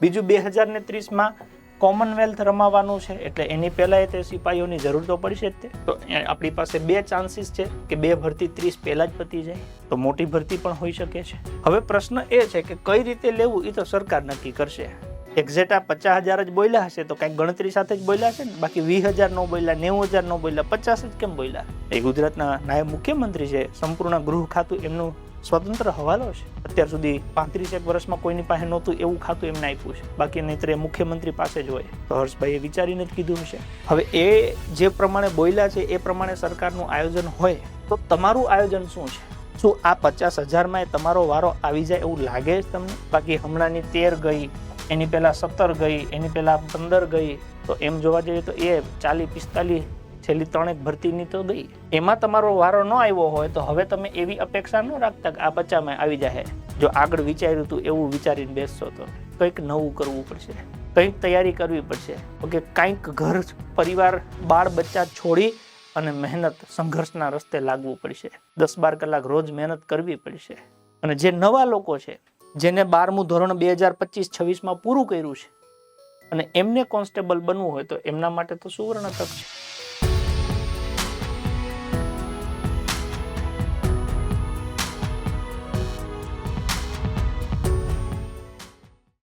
બીજું 2030માં કોમનવેલ્થ રમાવાનું છે, એટલે એની પહેલાં તે સિપાહીઓની જરૂર તો પડશે જ તે. તો આપણી પાસે 2 ચાન્સીસ છે કે 2 ભરતી 30 પહેલાં જ પતી જાય, તો મોટી ભરતી પણ હોઈ શકે છે. હવે પ્રશ્ન એ છે કે કઈ રીતે લેવું એ તો સરકાર નક્કી કરશે. એક્ઝેક્ટ આ 50,000 જ બોલ્યા હશે તો કંઈક ગણતરી સાથે જ બોલ્યા હશે ને, બાકી 20,000 ન બોલ્યા, 90,000 ન બોલ્યા, 50 જ કેમ બોલ્યા? એ ગુજરાતના નાયબ મુખ્યમંત્રી છે, સંપૂર્ણ ગૃહ ખાતું એમનું સ્વતંત્ર હવાલો છે. અત્યાર સુધી 35 વર્ષમાં કોઈની પાસે નહોતું એવું ખાતું એમને આપ્યું છે, બાકી નહીંતર એ મુખ્યમંત્રી પાસે જ હોય. તો હર્ષભાઈએ વિચારીને જ કીધું હશે. હવે એ જે પ્રમાણે બોલ્યા છે એ પ્રમાણે સરકારનું આયોજન હોય તો તમારું આયોજન શું છે? શું આ 50,000માં તમારો વારો આવી જાય એવું લાગે છે તમને? બાકી હમણાંની 13 ગઈ, એની પહેલા 17 ગઈ, એની પહેલા 15 ગઈ, તો એમ જોવા જઈએ તો એ 40-45 છેલ્લી 3 ભરતીની તો ગઈ. એમાં તમારો વારો ન આવ્યો હોય તો હવે તમે એવી અપેક્ષા ન રાખતા કે આ 50માં આવી જાય. જો આગળ વિચાર્યું હતું એવું વિચારીને બેસશો તો કંઈક નવું કરવું પડશે, કંઈક તૈયારી કરવી પડશે. ઓકે, કંઈક ઘર પરિવાર બાળ બચ્ચા છોડી અને મહેનત સંઘર્ષના રસ્તે લાગવું પડશે. 10-12 કલાક રોજ મહેનત કરવી પડશે. અને જે નવા લોકો છે જેને 12મું ધોરણ 2025-26માં પૂરું કર્યું છે અને એમને કોન્સ્ટેબલ બનવું હોય તો એમના માટે તો સુવર્ણ તક છે.